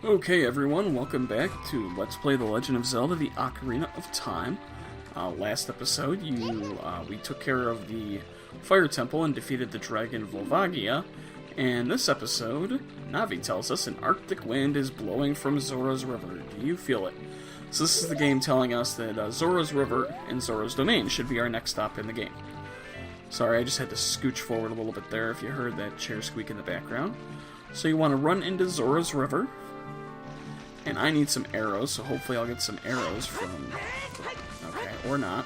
Okay everyone, welcome back to Let's Play The Legend of Zelda, the Ocarina of Time. Last episode, we took care of the Fire Temple and defeated the Dragon Volvagia, and this episode, Navi tells us an Arctic wind is blowing from Zora's River. Do you feel it? So this is the game telling us that Zora's River and Zora's Domain should be our next stop in the game. Sorry, I just had to scooch forward a little bit there if you heard that chair squeak in the background. So you want to run into Zora's River. And I need some arrows, so hopefully I'll get some arrows from... Okay, or not.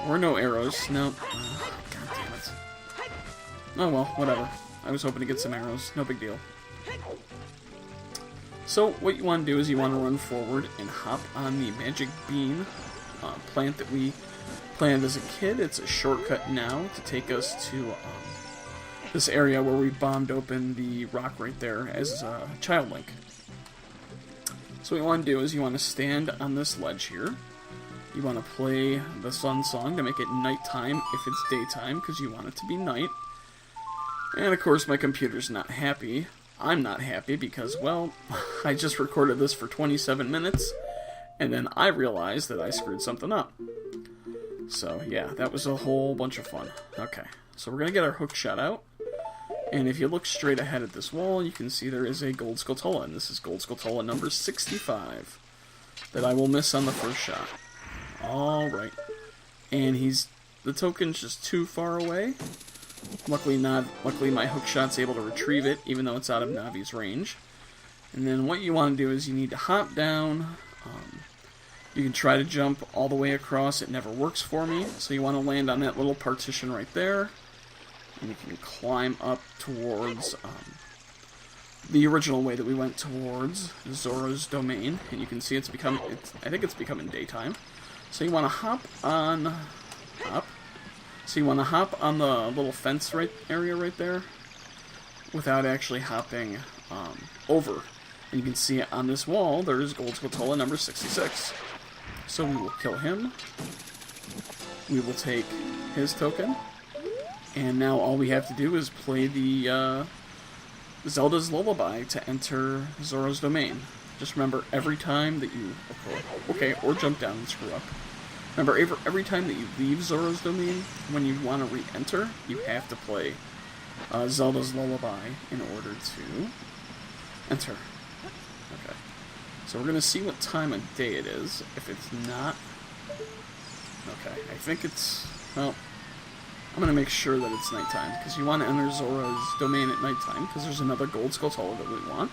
Or no arrows. Nope. God damn it. Oh well, whatever. I was hoping to get some arrows. No big deal. So, what you want to do is you want to run forward and hop on the magic bean plant that we planted as a kid. It's a shortcut now to take us to this area where we bombed open the rock right there as a Child Link. So what you want to do is you want to stand on this ledge here. You want to play the sun song to make it nighttime if it's daytime, because you want it to be night. And of course my computer's not happy. I'm not happy because, well, I just recorded this for 27 minutes, and then I realized that I screwed something up. So yeah, that was a whole bunch of fun. Okay, so we're going to get our hook shot out. And if you look straight ahead at this wall, you can see there is a Gold Skulltula, and this is Gold Skulltula number 65 that I will miss on the first shot. Alright. And the token's just too far away. Luckily my hook shot's able to retrieve it, even though it's out of Navi's range. And then what you want to do is you need to hop down. You can try to jump all the way across. It never works for me. So you want to land on that little partition right there. And you can climb up towards the original way that we went towards Zora's Domain, and you can see I think it's becoming daytime. So you want to hop on up. So you want to hop on the little fence area right there, without actually hopping over. And you can see on this wall there is Gold Skulltula number 66. So we will kill him. We will take his token. And now all we have to do is play the Zelda's Lullaby to enter Zora's Domain. Just remember, every time that you... Okay, or jump down and screw up. Remember, every time that you leave Zora's Domain, when you want to re-enter, you have to play Zelda's Lullaby in order to enter. Okay. So we're going to see what time of day it is. If it's not... Okay, I think it's... Well... I'm going to make sure that it's nighttime, because you want to enter Zora's Domain at nighttime, because there's another Gold Skulltula that we want.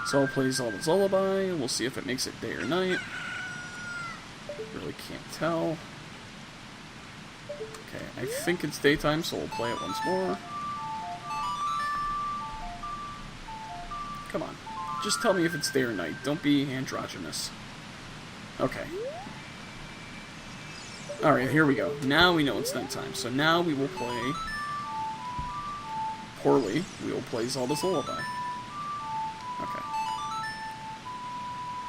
So I'll play Zelda's Lullaby, and we'll see if it makes it day or night. Really can't tell. Okay, I think it's daytime, so we'll play it once more. Come on. Just tell me if it's day or night. Don't be androgynous. Okay. Alright, here we go. Now we know it's nighttime. So now we will play... Poorly, we will play Zelda's Lullaby. Okay.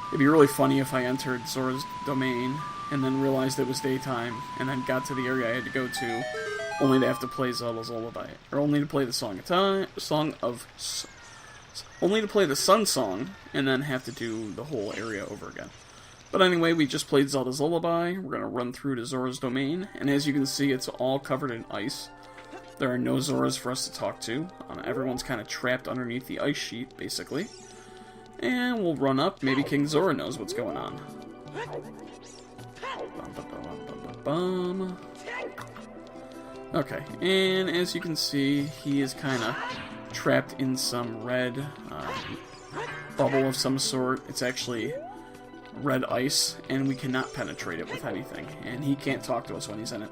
It'd be really funny if I entered Zora's Domain and then realized it was daytime and then got to the area I had to go to only to have to play Zelda's Lullaby. Or only to play the only to play the Sun Song and then have to do the whole area over again. But anyway, we just played Zelda's Lullaby. We're going to run through to Zora's Domain. And as you can see, it's all covered in ice. There are no Zoras for us to talk to. Everyone's kind of trapped underneath the ice sheet, basically. And we'll run up. Maybe King Zora knows what's going on. Okay, and as you can see, he is kind of trapped in some red bubble of some sort. It's actually... red ice, and we cannot penetrate it with anything, and he can't talk to us when he's in it.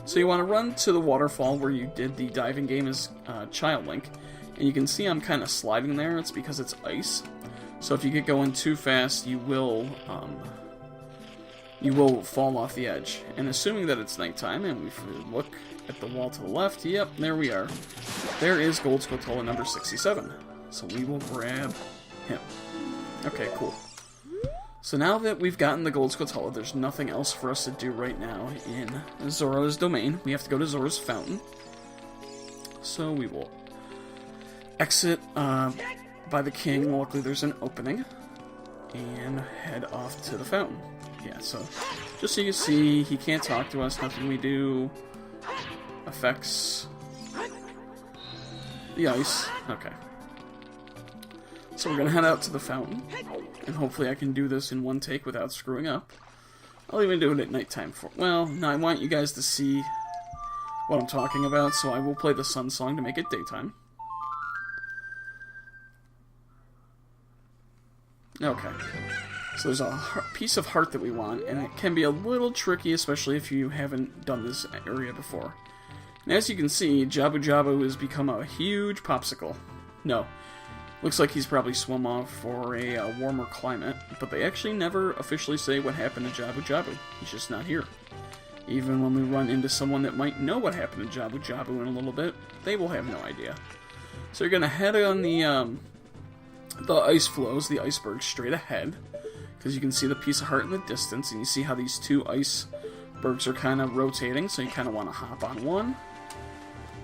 So you want to run to the waterfall where you did the diving game as Child Link, and you can see I'm kind of sliding there. It's because it's ice, so if you get going too fast, you will fall off the edge. And assuming that it's nighttime, and if we look at the wall to the left, yep, there we are. There is Gold Skulltula number 67, so we will grab him. Okay, cool. So now that we've gotten the Gold Skulltula, there's nothing else for us to do right now in Zora's Domain. We have to go to Zora's Fountain. So we will exit by the king. Luckily there's an opening. And head off to the fountain. Yeah, so just so you see, he can't talk to us. Nothing we do affects the ice. Okay. So we're going to head out to the fountain. And hopefully I can do this in one take without screwing up. I'll even do it at nighttime. Well, no, I want you guys to see what I'm talking about, so I will play the sun song to make it daytime. Okay. So there's a piece of heart that we want, and it can be a little tricky, especially if you haven't done this area before. And as you can see, Jabu Jabu has become a huge popsicle. No. Looks like he's probably swum off for a warmer climate, but they actually never officially say what happened to Jabu Jabu. He's just not here. Even when we run into someone that might know what happened to Jabu Jabu in a little bit, they will have no idea. So you're going to head on the ice flows, the icebergs, straight ahead, because you can see the piece of heart in the distance, and you see how these two icebergs are kind of rotating, so you kind of want to hop on one,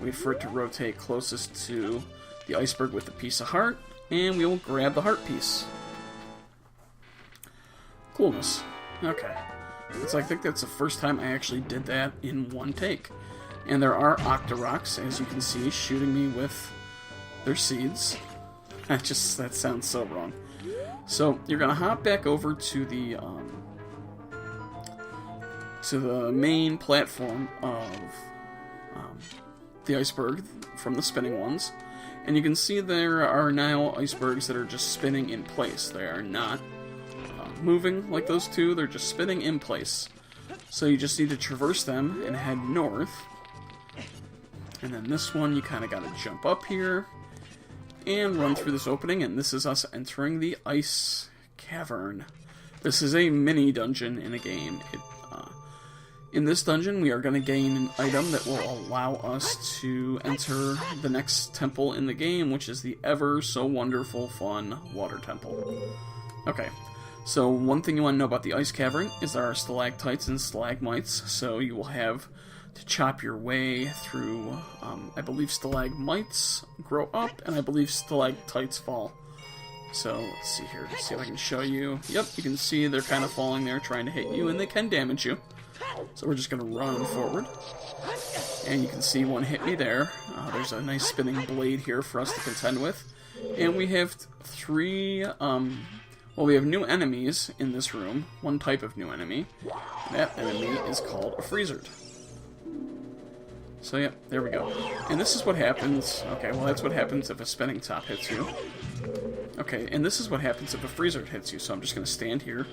wait for it to rotate closest to the iceberg with the piece of heart, and we will grab the heart piece. Coolness. Okay. I think that's the first time I actually did that in one take. And there are Octoroks, as you can see, shooting me with their seeds. That sounds so wrong. So you're gonna hop back over to the main platform of the iceberg from the spinning ones, and you can see there are now icebergs that are just spinning in place. They are not moving like those two, they're just spinning in place. So you just need to traverse them and head north. And then this one, you kind of got to jump up here and run through this opening, and this is us entering the Ice Cavern. This is a mini dungeon in a game. In this dungeon, we are going to gain an item that will allow us to enter the next temple in the game, which is the ever so wonderful, fun Water Temple. Okay. So one thing you want to know about the Ice Cavern is there are stalactites and stalagmites, so you will have to chop your way through, I believe stalagmites grow up, and I believe stalactites fall. So, let's see here, let's see if I can show you. Yep, you can see they're kind of falling there, trying to hit you, and they can damage you. So we're just going to run forward. And you can see one hit me there. There's a nice spinning blade here for us to contend with. And we have three, well, we have new enemies in this room. One type of new enemy. That enemy is called a Freezard. So, yeah, there we go. And this is what happens. Okay, well, that's what happens if a spinning top hits you. Okay, and this is what happens if a Freezard hits you. So I'm just going to stand here,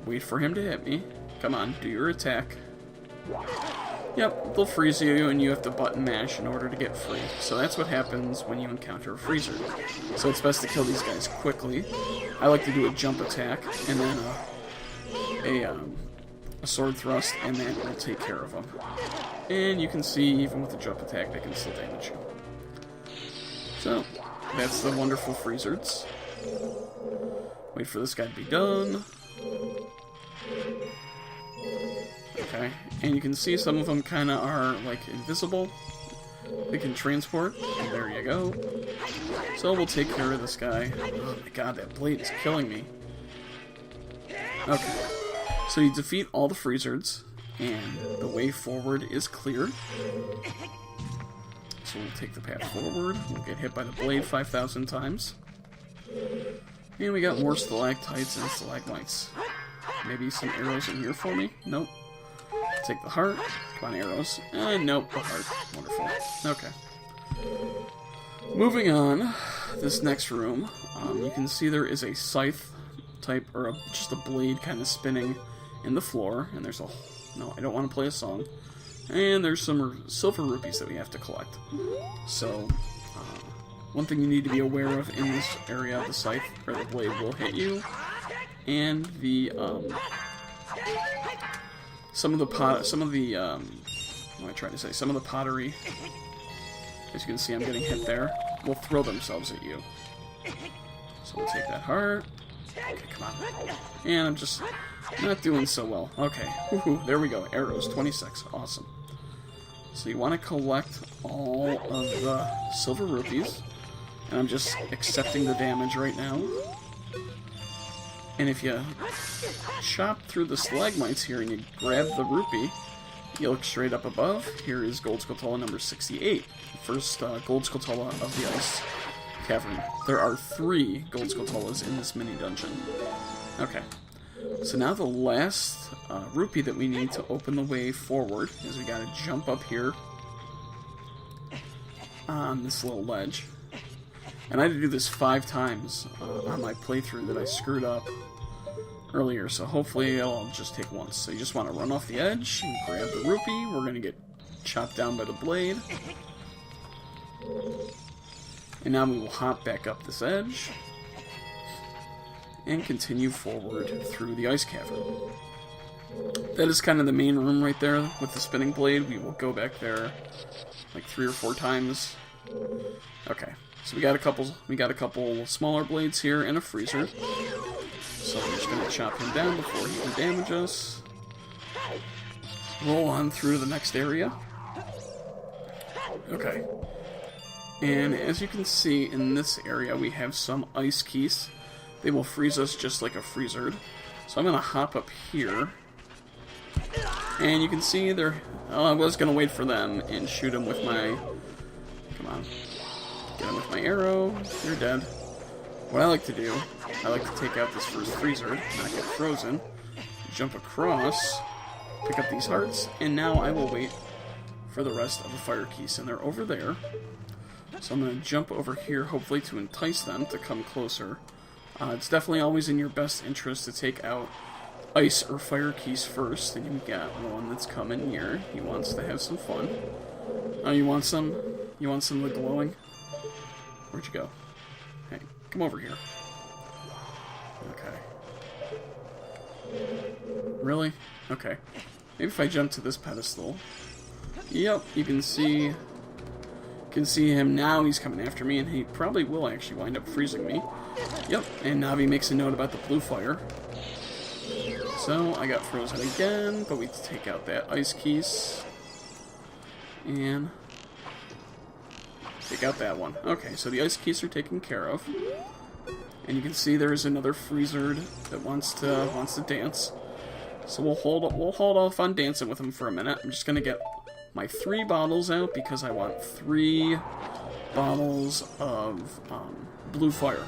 wait for him to hit me. Come on, do your attack. Yep, they'll freeze you, and you have to button mash in order to get free. So that's what happens when you encounter a Freezer. So it's best to kill these guys quickly. I like to do a jump attack, and then a sword thrust, and that will take care of them. And you can see, even with the jump attack, they can still damage you. So, that's the wonderful Freezards. Wait for this guy to be done. Okay, and you can see some of them kind of are, like, invisible. They can transport, and there you go. So we'll take care of this guy. Oh my god, that blade is killing me. Okay, so you defeat all the Freezards, and the way forward is clear. So we'll take the path forward. We'll get hit by the blade 5,000 times. And we got more stalactites and stalagmites. Maybe some arrows in here for me? Nope. Take the heart. Come on, arrows. And nope, the heart. Wonderful. Okay. Moving on, this next room, you can see there is a scythe type, or just a blade kind of spinning in the floor. And there's a... No, I don't want to play a song. And there's some silver rupees that we have to collect. So, one thing you need to be aware of in this area, the scythe, or the blade, will hit you. And the, some of the pottery, as you can see I'm getting hit there, will throw themselves at you. So we'll take that heart. Okay, come on. And I'm just not doing so well. Okay, woohoo, there we go. Arrows, 26. Awesome. So you want to collect all of the silver rupees. And I'm just accepting the damage right now. And if you chop through the stalagmites here and you grab the rupee, you look straight up above. Here is Gold Skulltula number 68. First Gold Skulltula of the Ice Cavern. There are 3 Gold Skulltulas in this mini dungeon. Okay. So now the last rupee that we need to open the way forward is we gotta jump up here on this little ledge. And I had to do this 5 times on my playthrough that I screwed up earlier, so hopefully it'll just take once. So you just want to run off the edge and grab the rupee. We're going to get chopped down by the blade. And now we will hop back up this edge and continue forward through the Ice Cavern. That is kind of the main room right there with the spinning blade. We will go back there like 3 or 4 times. Okay. So we got a couple smaller blades here and a freezer. So we're just gonna chop him down before he can damage us. Roll on through the next area. Okay. And as you can see in this area, we have some ice keys. They will freeze us just like a freezered. So I'm gonna hop up here. And you can see they're... Oh, I was gonna wait for them and shoot them with my... Come on. Get him with my arrow. You're dead. What I like to do, I like to take out this first freezer, not get frozen, jump across, pick up these hearts, and now I will wait for the rest of the fire keys. And they're over there. So I'm going to jump over here, hopefully to entice them to come closer. It's definitely always in your best interest to take out ice or fire keys first. And you got one that's coming here. He wants to have some fun. Oh, you want some? You want some of the glowing? Where'd you go? Hey, come over here. Okay. Really? Okay. Maybe if I jump to this pedestal. Yep, you can see him now. He's coming after me, and he probably will actually wind up freezing me. Yep, and Navi makes a note about the blue fire. So, I got frozen again, but we take out that ice keys. And... take out that one. Okay, so the ice keys are taken care of. And you can see there's another freezered that wants to dance. So we'll hold off on dancing with him for a minute. I'm just gonna get my 3 bottles out because I want 3 bottles of blue fire.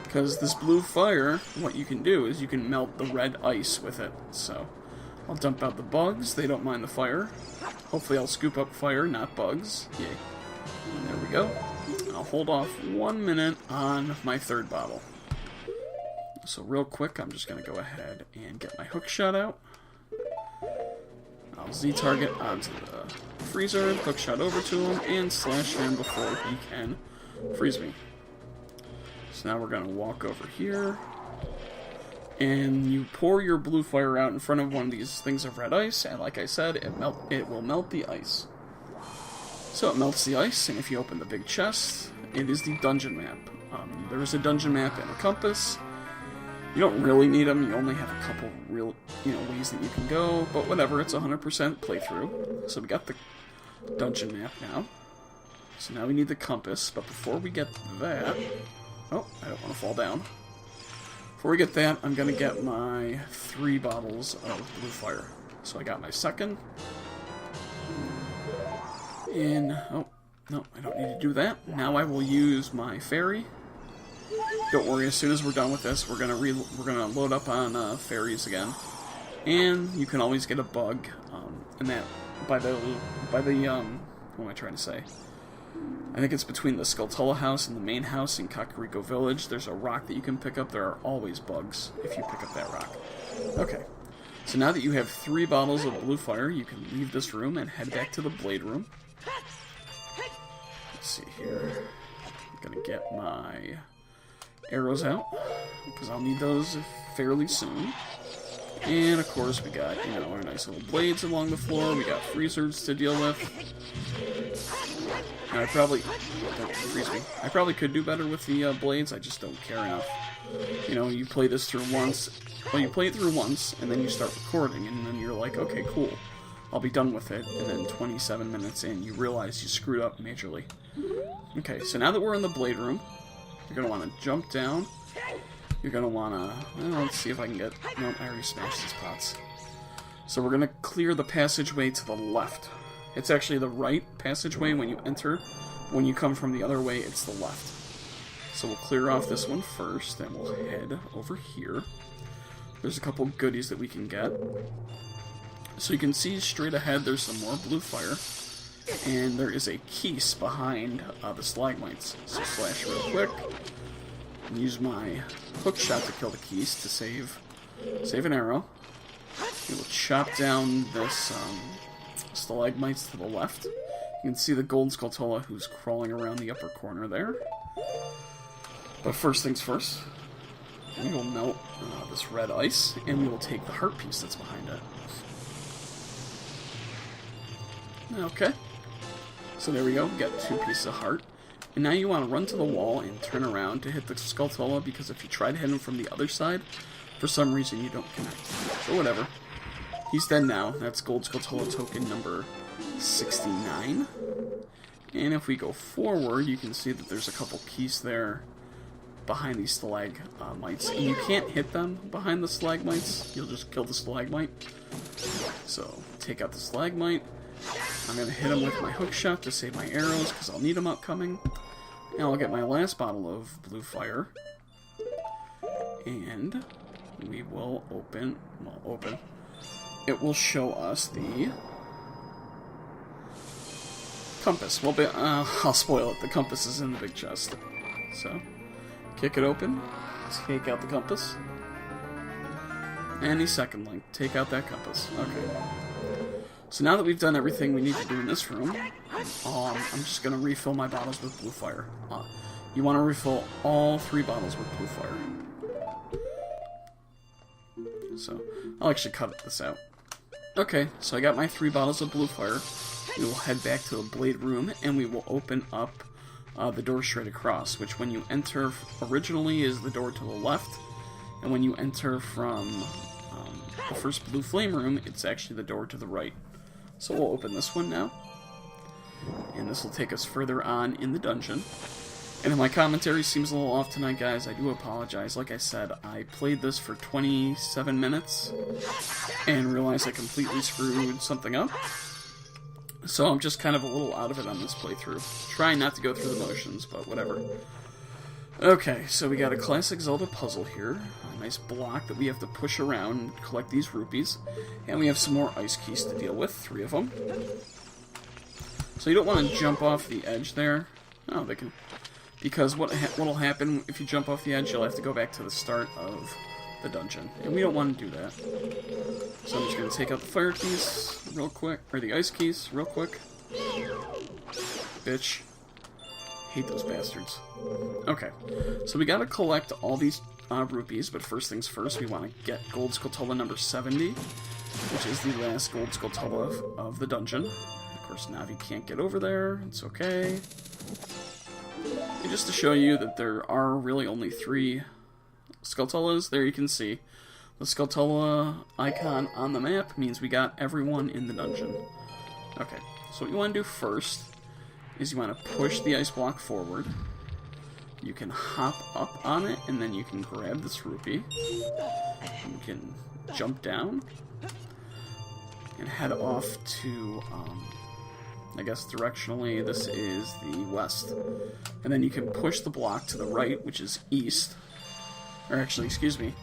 Because this blue fire, what you can do is you can melt the red ice with it. So I'll dump out the bugs. They don't mind the fire. Hopefully I'll scoop up fire, not bugs. Yay. And there we go. I'll hold off 1 minute on my 3rd bottle. So real quick, I'm just going to go ahead and get my hook shot out. I'll Z-target onto the freezer, hook shot over to him, and slash him before he can freeze me. So now we're going to walk over here. And you pour your blue fire out in front of one of these things of red ice, and like I said, it will melt the ice. So it melts the ice, and if you open the big chest, it is the dungeon map. There is a dungeon map and a compass. You don't really need them, you only have a couple real, ways that you can go, but whatever, it's 100% playthrough. So we got the dungeon map now. So now we need the compass, but before we get that... Oh, I don't want to fall down. Before we get that, I'm going to get my 3 bottles of blue fire. So I got my 2nd. And, oh, no, I don't need to do that. Now I will use my fairy. Don't worry, as soon as we're done with this, we're gonna load up on fairies again. And you can always get a bug, and that, by the, what am I trying to say? I think it's between the Skulltula house and the main house in Kakariko Village. There's a rock that you can pick up. There are always bugs if you pick up that rock. Okay. So now that you have 3 bottles of blue fire, you can leave this room and head back to the blade room. Let's see here. I'm gonna get my arrows out, because I'll need those fairly soon. And of course we got, our nice little blades along the floor. We got freezers to deal with. And don't freeze me. I probably could do better with the blades, I just don't care enough. You play this through once, well, you play it through once, and then you start recording, and then you're like, okay, cool. I'll be done with it, and then 27 minutes in, you realize you screwed up majorly. Okay, so now that we're in the blade room, you're going to want to jump down. You're going to want to... let's see if I can get... Nope, I already smashed these pots. So we're going to clear the passageway to the left. It's actually the right passageway when you enter. When you come from the other way, it's the left. So we'll clear off this one first, and we'll head over here. There's a couple goodies that we can get. So you can see straight ahead there's some more blue fire. And there is a keys behind the stalagmites. So slash real quick. And use my hook shot to kill the keys to save an arrow. We will chop down this stalagmites to the left. You can see the Gold Skulltula who's crawling around the upper corner there. But first things first, we will melt this red ice, and we will take the heart piece that's behind it. Okay. So there we go, we got 2 pieces of heart. And now you want to run to the wall and turn around to hit the Skulltula, because if you try to hit him from the other side, for some reason you don't connect. So whatever. He's dead now. That's Gold Skulltula token number 69. And if we go forward, you can see that there's a couple keys there behind these stalagmites. And you can't hit them behind the stalagmites. You'll just kill the stalagmite. So, take out the stalagmite. I'm going to hit him with my hook shot to save my arrows, because I'll need them upcoming. And I'll get my last bottle of blue fire. And we will open... It will show us the compass. Well, I'll spoil it. The compass is in the big chest. So, kick it open. Take out the compass. Any second link. Take out that compass. Okay. So now that we've done everything we need to do in this room, I'm just going to refill my bottles with blue fire. You want to refill all 3 bottles with blue fire. So, I'll actually cut this out. Okay, so I got my 3 bottles of blue fire. We will head back to the blade room, and we will open up the door straight across, which when you enter originally is the door to the left, and when you enter from the first blue flame room, it's actually the door to the right. So we'll open this one now, and this will take us further on in the dungeon. And if my commentary seems a little off tonight, guys, I do apologize. Like I said, I played this for 27 minutes and realized I completely screwed something up. So I'm just kind of a little out of it on this playthrough. Trying not to go through the motions, but whatever. Okay, so we got a classic Zelda puzzle here. A nice block that we have to push around and collect these rupees. And we have some more ice keys to deal with, 3 of them. So you don't want to jump off the edge there. Oh, they can... Because what'll happen if you jump off the edge, you'll have to go back to the start of the dungeon. And we don't want to do that. So I'm just going to take out the fire keys real quick. Or the ice keys real quick. Bitch. Hate those bastards. Okay. So we got to collect all these rupees. But first things first, we want to get Gold Skulltula number 70. Which is the last Gold Skulltula of the dungeon. Of course, Navi can't get over there. It's okay. And just to show you that there are really only 3 Skulltulas, there you can see. The Skulltula icon on the map means we got everyone in the dungeon. Okay, so what you want to do first is you want to push the ice block forward. You can hop up on it, and then you can grab this rupee. You can jump down and head off to... I guess directionally this is the west. And then you can push the block to the right, which is east. Or actually, excuse me,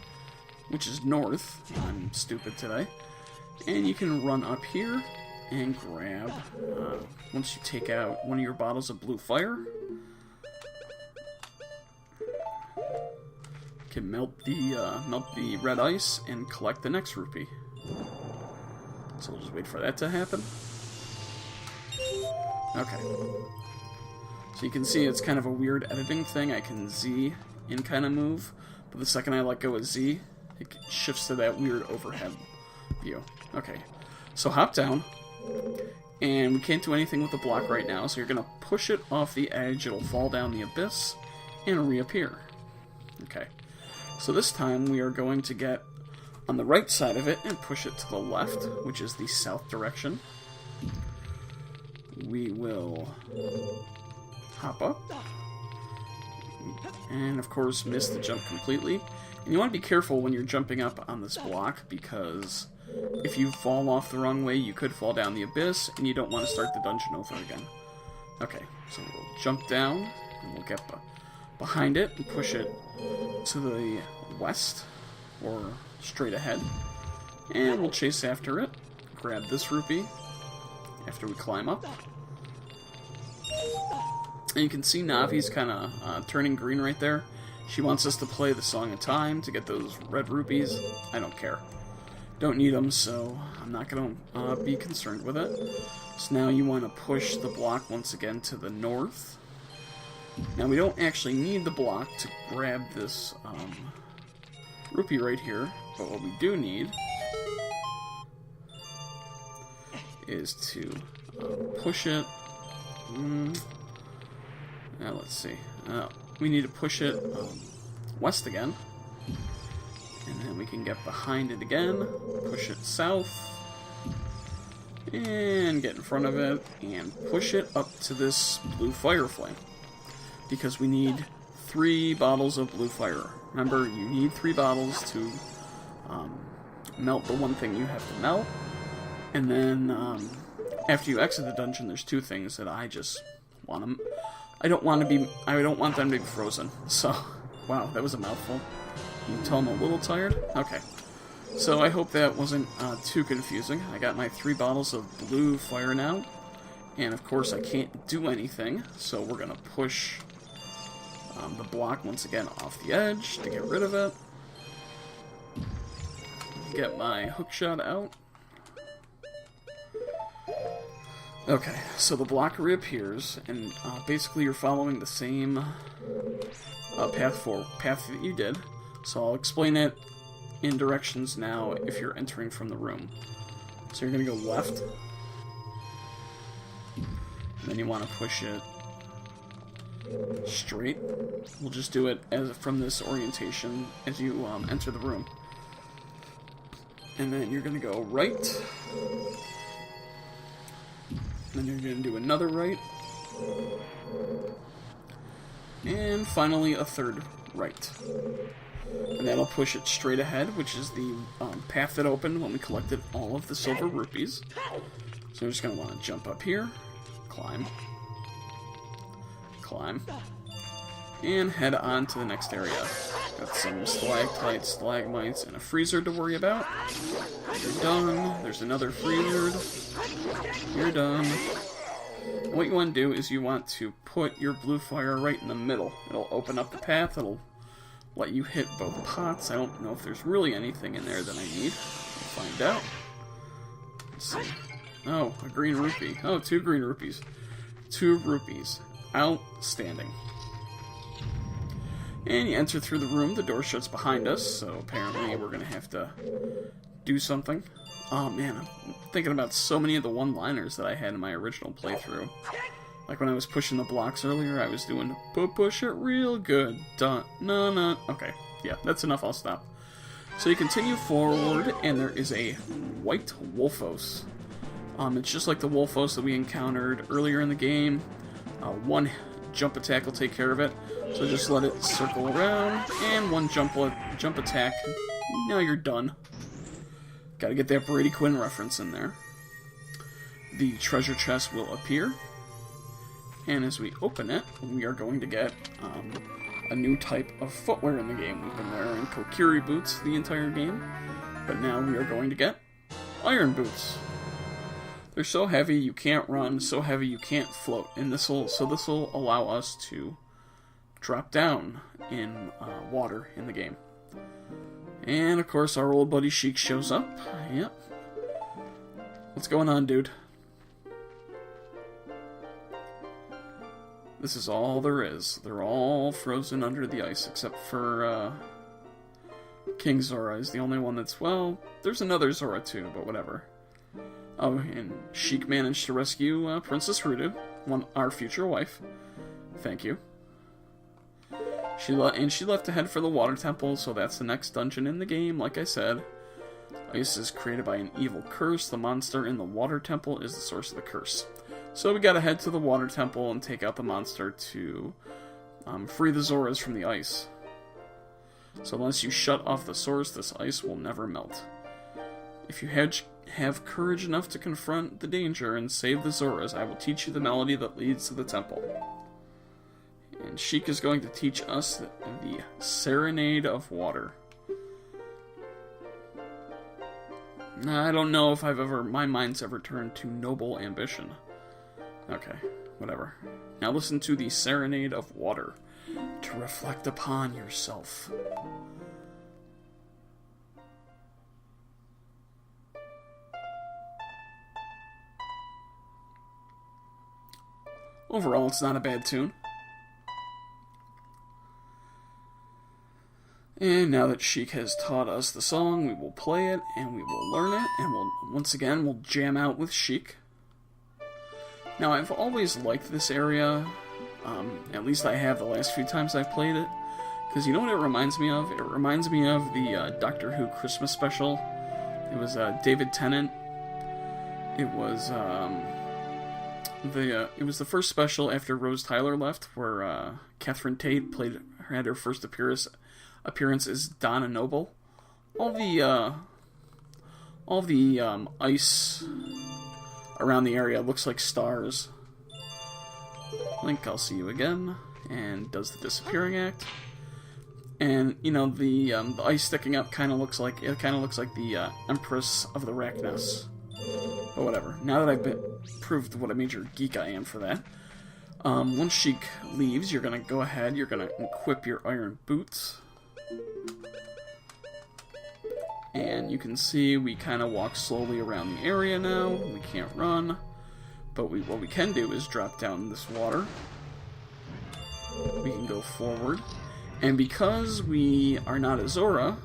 which is north. I'm stupid today. And you can run up here and grab, once you take out one of your bottles of blue fire, you can melt the red ice and collect the next rupee. So we'll just wait for that to happen. Okay. So you can see it's kind of a weird editing thing. I can Z in kind of move, but the second I let go of Z, it shifts to that weird overhead view. Okay. So hop down, and we can't do anything with the block right now, so you're going to push it off the edge, it'll fall down the abyss, and reappear. Okay. So this time we are going to get on the right side of it and push it to the left, which is the south direction. We will hop up. And of course miss the jump completely. And you want to be careful when you're jumping up on this block, because if you fall off the wrong way, you could fall down the abyss, and you don't want to start the dungeon over again. Okay, so we'll jump down, and we'll get behind it and push it to the west, or straight ahead. And we'll chase after it. Grab this rupee after we climb up. And you can see Navi's kind of turning green right there. She wants us to play the Song of Time to get those red rupees. I don't care. Don't need them, so I'm not going to be concerned with it. So now you want to push the block once again to the north. Now we don't actually need the block to grab this rupee right here, but what we do need is to push it. Now let's see. We need to push it west again. And then we can get behind it again, push it south, and get in front of it, and push it up to this blue fire flame. Because we need 3 bottles of blue fire. Remember, you need 3 bottles to melt the one thing you have to melt. And then, after you exit the dungeon, there's 2 things that I just want them. I don't want them to be frozen. So, wow, that was a mouthful. You tell I'm a little tired? Okay. So I hope that wasn't too confusing. I got my 3 bottles of blue fire now. And of course I can't do anything, so we're going to push the block once again off the edge to get rid of it. Get my hook shot out. Okay, so the block reappears, and basically you're following the same path that you did. So I'll explain it in directions now if you're entering from the room. So you're going to go left, and then you want to push it straight. We'll just do it from this orientation as you enter the room. And then you're going to go right. Then you're going to do another right. And finally a third right. And that'll push it straight ahead, which is the path that opened when we collected all of the silver rupees. So we're just going to want to jump up here, climb, and head on to the next area. Got some stalactites, stalagmites, and a freezer to worry about. You're done. There's another freezer. You're done. And what you want to do is you want to put your blue fire right in the middle. It'll open up the path. It'll let you hit both pots. I don't know if there's really anything in there that I need. We'll find out. Let's see. Oh, a green rupee. Oh, 2 green rupees. 2 rupees. Outstanding. And you enter through the room. The door shuts behind us, so apparently we're going to have to do something. Oh man, I'm thinking about so many of the one-liners that I had in my original playthrough. Like when I was pushing the blocks earlier, I was doing, push it real good. Dun, no. Okay, yeah, that's enough, I'll stop. So you continue forward, and there is a white Wolfos. It's just like the Wolfos that we encountered earlier in the game. One jump attack will take care of it. So just let it circle around, and one jump attack. Now you're done. Gotta get that Brady Quinn reference in there. The treasure chest will appear. And as we open it, we are going to get a new type of footwear in the game. We've been wearing Kokiri boots the entire game, but now we are going to get iron boots. They're so heavy you can't run, so heavy you can't float, and this will allow us to drop down in water in the game. And of course our old buddy Sheik shows up. Yep. What's going on, dude? This is all there is. They're all frozen under the ice, except for King Zora is the only one that's, well, there's another Zora too, but whatever. Oh, and Sheik managed to rescue Princess Rudu, our future wife. Thank you. She left to head for the Water Temple, so that's the next dungeon in the game, like I said. Ice is created by an evil curse. The monster in the water temple is the source of the curse. So we gotta head to the water temple and take out the monster to free the Zoras from the ice. So unless you shut off the source, this ice will never melt. If you have courage enough to confront the danger and save the Zoras, I will teach you the melody that leads to the temple. And Sheik is going to teach us the Seranade of Water. I don't know if my mind's ever turned to noble ambition. Okay, whatever. Now listen to the Serenade of Water to reflect upon yourself. Overall, it's not a bad tune. And now that Sheik has taught us the song, we will play it, and we will learn it, and we'll jam out with Sheik. Now, I've always liked this area, at least I have the last few times I've played it, because you know what it reminds me of? It reminds me of the Doctor Who Christmas special. It was David Tennant. It was the first special after Rose Tyler left, where Catherine Tate had her first appearance as Donna Noble. All the ice around the area looks like stars. Link, I'll see you again, and does the disappearing act. And you know the ice sticking up kind of looks like the Empress of the Arachnos. But whatever. Now that I've proved what a major geek I am for that. Once Sheik leaves, you're gonna go ahead. You're gonna equip your iron boots. And you can see we kind of walk slowly around the area now. We can't run. But what we can do is drop down this water. We can go forward. And because we are not a Zora,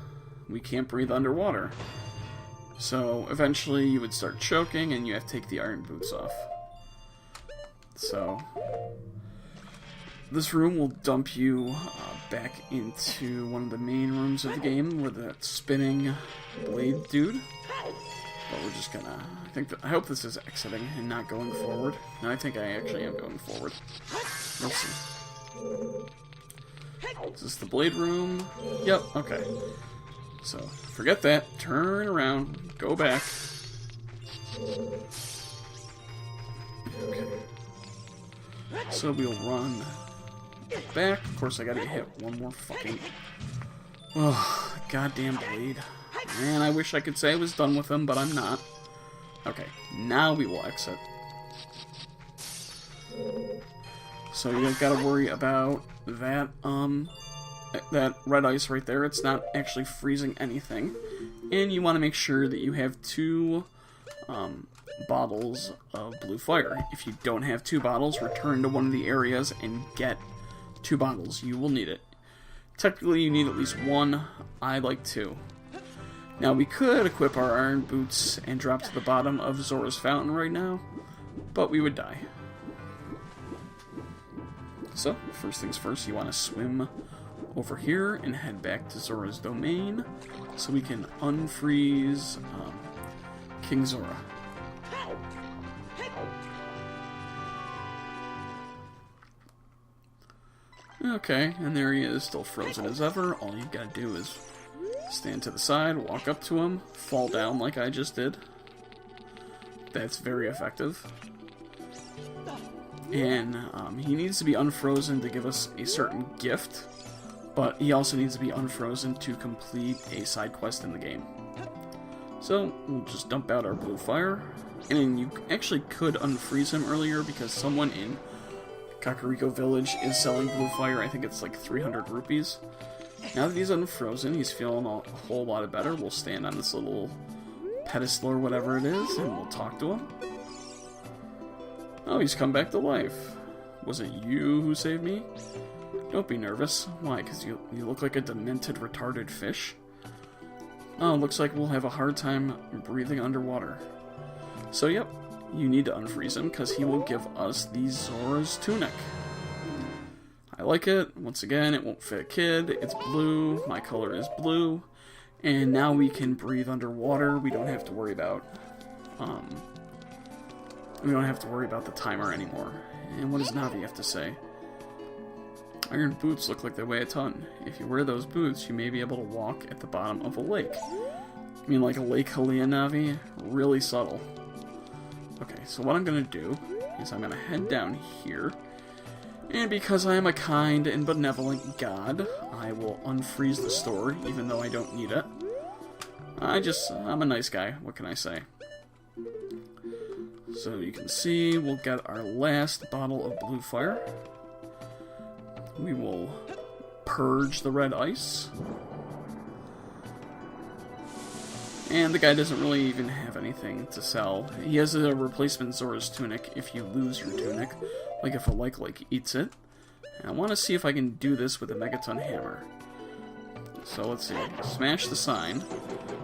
we can't breathe underwater. So eventually you would start choking and you have to take the iron boots off. So this room will dump you back into one of the main rooms of the game where that spinning blade dude. But we're just gonna... I hope this is exiting and not going forward. No, I think I actually am going forward. Let's see. Is this the blade room? Yep, okay. So, forget that. Turn around. Go back. Okay. So we'll run back. Of course, I gotta hit one more fucking... Oh, goddamn blade. Man, I wish I could say I was done with him, but I'm not. Okay, now we will exit. So you don't gotta worry about that, that red ice right there. It's not actually freezing anything. And you want to make sure that you have 2 bottles of blue fire. If you don't have 2 bottles, return to one of the areas and get 2 bottles. You will need it. Technically, you need at least 1. I like 2. Now, we could equip our iron boots and drop to the bottom of Zora's fountain right now, but we would die. So, first things first, you want to swim over here and head back to Zora's domain so we can unfreeze King Zora. Okay, and there he is, still frozen as ever. All you gotta do is stand to the side, walk up to him, fall down like I just did. That's very effective. And he needs to be unfrozen to give us a certain gift, but he also needs to be unfrozen to complete a side quest in the game. So, we'll just dump out our blue fire. And you actually could unfreeze him earlier because someone in Kakariko Village is selling blue fire. I think it's like 300 rupees. Now that he's unfrozen, he's feeling a whole lot better. We'll stand on this little pedestal or whatever it is, and we'll talk to him. Oh, he's come back to life. Was it you who saved me? Don't be nervous. Why? Because you look like a demented, retarded fish? Oh, looks like we'll have a hard time breathing underwater. So, yep, you need to unfreeze him, because he will give us the Zora's Tunic. I like it. Once again, it won't fit a kid. It's blue. My color is blue. And now we can breathe underwater. We don't have to worry about the timer anymore. And what does Navi have to say? Iron boots look like they weigh a ton. If you wear those boots, you may be able to walk at the bottom of a lake. I mean, like a Lake Hylia, Navi? Really subtle. Okay, so what I'm going to do is I'm going to head down here. And because I am a kind and benevolent god, I will unfreeze the store, even though I don't need it. I'm a nice guy, what can I say? So you can see, we'll get our last bottle of blue fire. We will purge the red ice. And the guy doesn't really even have anything to sell. He has a replacement Zora's Tunic if you lose your tunic, like if a like eats it. And I want to see if I can do this with a Megaton Hammer. So let's see. Smash the sign.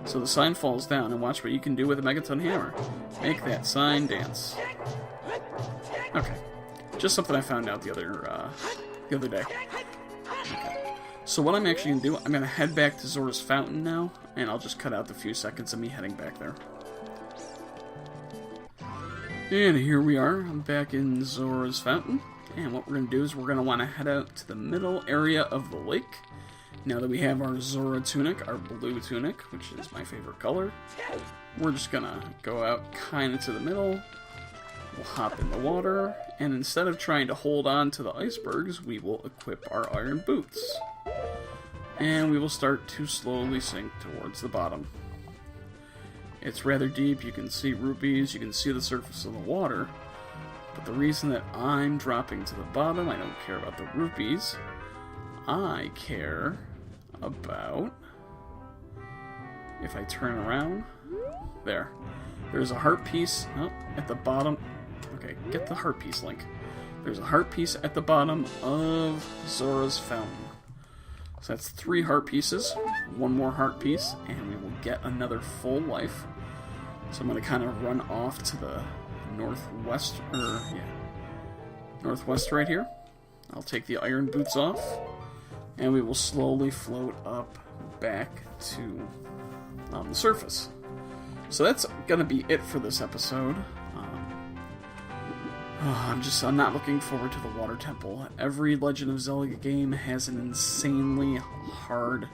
So the sign falls down, and watch what you can do with a Megaton Hammer. Make that sign dance. Okay. Just something I found out the other day. Okay. So what I'm actually going to do, I'm going to head back to Zora's Fountain now, and I'll just cut out the few seconds of me heading back there. And here we are. I'm back in Zora's Fountain. And what we're going to do is we're going to want to head out to the middle area of the lake. Now that we have our Zora tunic, our blue tunic, which is my favorite color, we're just going to go out kind of to the middle. We'll hop in the water, and instead of trying to hold on to the icebergs, we will equip our iron boots. And we will start to slowly sink towards the bottom. It's rather deep, you can see rupees, you can see the surface of the water, but the reason that I'm dropping to the bottom, I don't care about the rupees, I care about, if I turn around, there's a heart piece at the bottom. Okay, get the heart piece, Link. There's a heart piece at the bottom of Zora's Fountain. So that's 3 heart pieces, 1 more heart piece, and we will get another full life. So I'm going to kind of run off to the northwest right here. I'll take the iron boots off, and we will slowly float up back to the surface. So that's going to be it for this episode. I'm not looking forward to the water temple. Every Legend of Zelda game has an insanely hard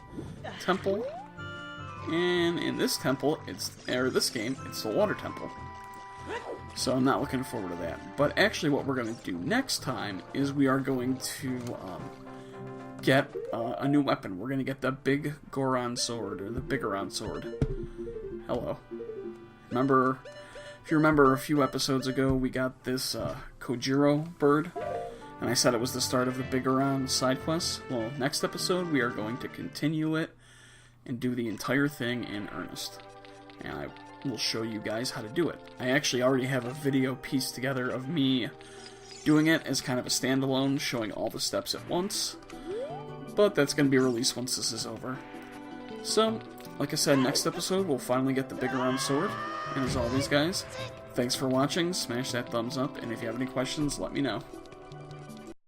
temple, and in this temple, this game, it's the water temple. So I'm not looking forward to that. But actually, what we're going to do next time is we are going to get a new weapon. We're going to get the Big Goron Sword, or the Bigoron Sword. Hello. If you remember a few episodes ago, we got this Kojiro bird, and I said it was the start of the Bigoron side quest. Well, next episode, we are going to continue it and do the entire thing in earnest. And I will show you guys how to do it. I actually already have a video pieced together of me doing it as kind of a standalone, showing all the steps at once. But that's going to be released once this is over. So, like I said, next episode we'll finally get the Bigoron Sword. And as always, guys, thanks for watching, smash that thumbs up, and if you have any questions, let me know.